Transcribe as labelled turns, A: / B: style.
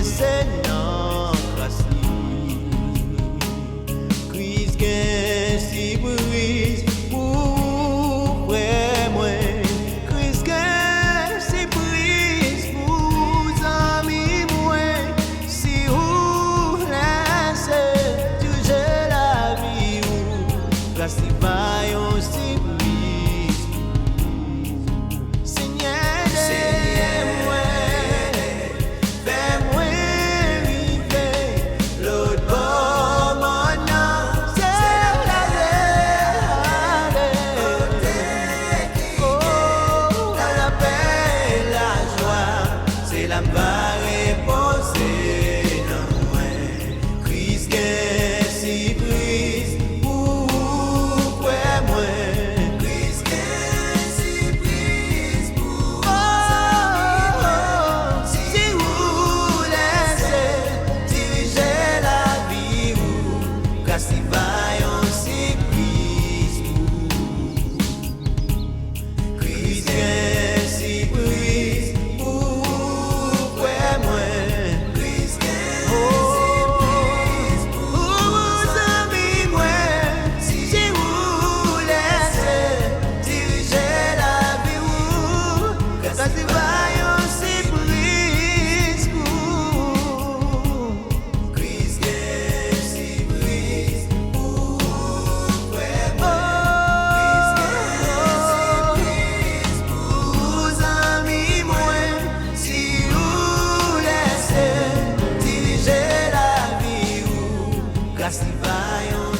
A: c'est non grâce Chris gain si brise pour vrai moi Chris gain si brise pour amis moi si vous laissez toujours la vie ou grâce vaillons si brise Seigneur la va reposer dans moi Christ gain si brise pour moi Christ gain si brise pour si vous laissez diriger la vie ou grâce vaillant si brise Christ gain si brise grâce vaillant